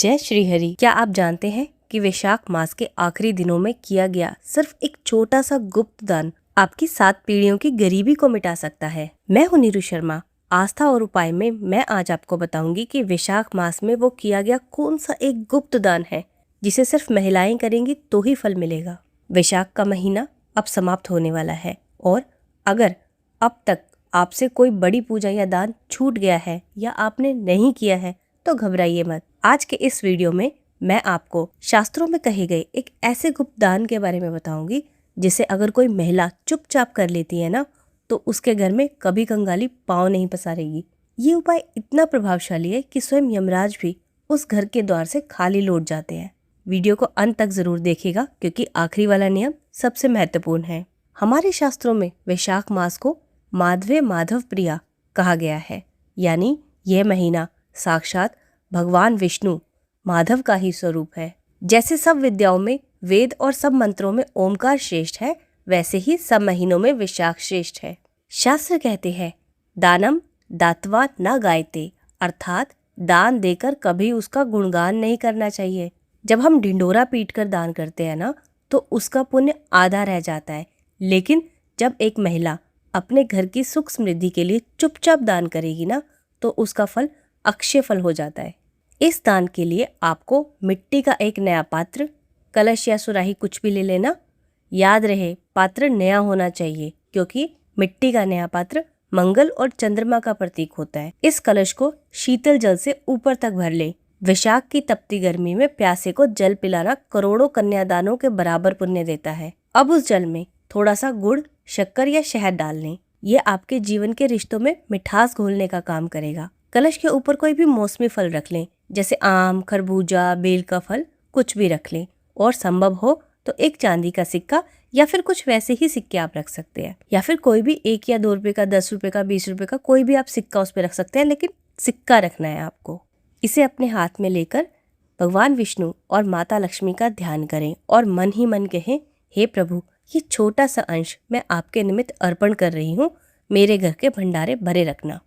जय श्री हरि। क्या आप जानते हैं कि वैशाख मास के आखिरी दिनों में किया गया सिर्फ एक छोटा सा गुप्त दान आपकी 7 पीढ़ियों की गरीबी को मिटा सकता है। मैं हूं नीरू शर्मा। आस्था और उपाय में मैं आज आपको बताऊंगी कि वैशाख मास में वो किया गया कौन सा एक गुप्त दान है जिसे सिर्फ महिलाएं करेंगी तो ही फल मिलेगा। वैशाख का महीना अब समाप्त होने वाला है और अगर अब तक आपसे कोई बड़ी पूजा या दान छूट गया है या आपने नहीं किया है तो घबराइए मत। आज के इस वीडियो में मैं आपको शास्त्रों में कहे गए एक ऐसे गुप्त दान के बारे में बताऊंगी जिसे अगर कोई महिला चुपचाप कर लेती है ना तो उसके घर में कभी कंगाली पांव नहीं पसारेगी। ये उपाय इतना प्रभावशाली है कि स्वयं यमराज भी उस घर के द्वार से खाली लौट जाते हैं। वीडियो को अंत तक जरूर देखिएगा क्योंकि आखिरी वाला नियम सबसे महत्वपूर्ण है। हमारे शास्त्रों में वैशाख मास को माधवे माधव प्रिया कहा गया है, यानी यह महीना साक्षात भगवान विष्णु माधव का ही स्वरूप है। जैसे सब विद्याओं में वेद और सब मंत्रों में ओमकार श्रेष्ठ है, वैसे ही सब महीनों में वैशाख श्रेष्ठ है। शास्त्र कहते हैं दानम दात्वा न गायते, अर्थात दान देकर कभी उसका गुणगान नहीं करना चाहिए। जब हम ढिंडोरा पीट कर दान करते हैं ना तो उसका पुण्य आधा रह जाता है, लेकिन जब एक महिला अपने घर की सुख समृद्धि के लिए चुपचाप दान करेगी ना तो उसका फल अक्षय फल हो जाता है। इस दान के लिए आपको मिट्टी का एक नया पात्र, कलश या सुराही कुछ भी ले लेना। याद रहे पात्र नया होना चाहिए क्योंकि मिट्टी का नया पात्र मंगल और चंद्रमा का प्रतीक होता है। इस कलश को शीतल जल से ऊपर तक भर ले। वैशाख की तपती गर्मी में प्यासे को जल पिलाना करोड़ों कन्यादानों के बराबर पुण्य देता है। अब उस जल में थोड़ा सा गुड़, शक्कर या शहद डाल लें। ये आपके जीवन के रिश्तों में मिठास घोलने का काम करेगा। कलश के ऊपर कोई भी मौसमी फल रख लें, जैसे आम, खरबूजा, बेल का फल कुछ भी रख लें और संभव हो तो एक चांदी का सिक्का या फिर कुछ वैसे ही सिक्के आप रख सकते हैं, या फिर कोई भी 1 या 2 रुपए का, 10 रुपए का, 20 रुपए का कोई भी आप सिक्का उस पर रख सकते हैं, लेकिन सिक्का रखना है आपको। इसे अपने हाथ में लेकर भगवान विष्णु और माता लक्ष्मी का ध्यान करें और मन ही मन कहें, हे प्रभु, ये छोटा सा अंश मैं आपके निमित्त अर्पण कर रही हूँ, मेरे घर के भंडारे भरे रखना।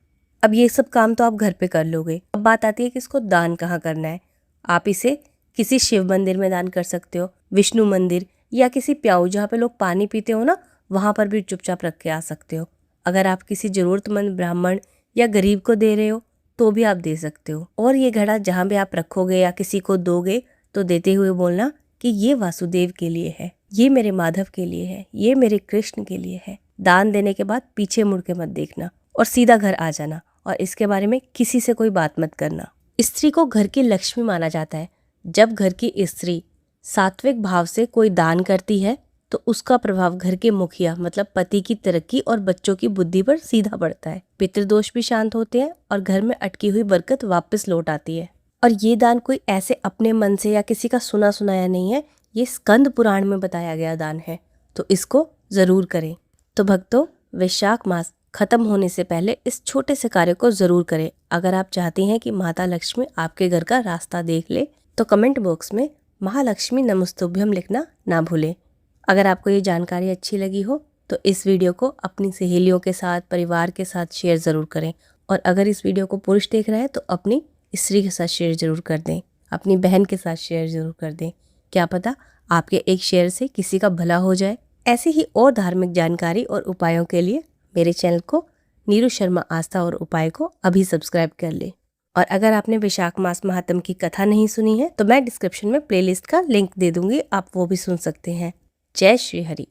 अब ये सब काम तो आप घर पे कर लोगे। अब बात आती है कि इसको दान कहाँ करना है। आप इसे किसी शिव मंदिर में दान कर सकते हो, विष्णु मंदिर या किसी प्याऊ जहाँ पे लोग पानी पीते हो ना, वहाँ पर भी चुपचाप रख के आ सकते हो। अगर आप किसी जरूरतमंद ब्राह्मण या गरीब को दे रहे हो तो भी आप दे सकते हो। और ये घड़ा जहाँ भी आप रखोगे या किसी को दोगे तो देते हुए बोलना कि ये वासुदेव के लिए है, ये मेरे माधव के लिए है, ये मेरे कृष्ण के लिए है। दान देने के बाद पीछे मुड़ के मत देखना और सीधा घर आ जाना और इसके बारे में किसी से कोई बात मत करना। स्त्री को घर की लक्ष्मी माना जाता है। जब घर की स्त्री सात्विक भाव से कोई दान करती है तो उसका प्रभाव घर के मुखिया मतलब पति की तरक्की और बच्चों की बुद्धि पर सीधा पड़ता है। पितृदोष भी शांत होते हैं और घर में अटकी हुई बरकत वापस लौट आती है। और ये दान कोई ऐसे अपने मन से या किसी का सुना सुनाया नहीं है, ये स्कंद पुराण में बताया गया दान है, तो इसको जरूर करें। तो भक्तों, वैशाख मास खत्म होने से पहले इस छोटे से कार्य को जरूर करें। अगर आप चाहती हैं कि माता लक्ष्मी आपके घर का रास्ता देख ले तो कमेंट बॉक्स में महालक्ष्मी नमस्तुभ्यम लिखना ना भूलें। अगर आपको ये जानकारी अच्छी लगी हो तो इस वीडियो को अपनी सहेलियों के साथ, परिवार के साथ शेयर ज़रूर करें। और अगर इस वीडियो को पुरुष देख रहा है तो अपनी स्त्री के साथ शेयर ज़रूर कर दें, अपनी बहन के साथ शेयर ज़रूर कर दें। क्या पता आपके एक शेयर से किसी का भला हो जाए। ऐसी ही और धार्मिक जानकारी और उपायों के लिए मेरे चैनल को नीरू शर्मा आस्था और उपाय को अभी सब्सक्राइब कर ले। और अगर आपने वैशाख मास महात्म की कथा नहीं सुनी है तो मैं डिस्क्रिप्शन में प्लेलिस्ट का लिंक दे दूंगी, आप वो भी सुन सकते हैं। जय श्री हरि।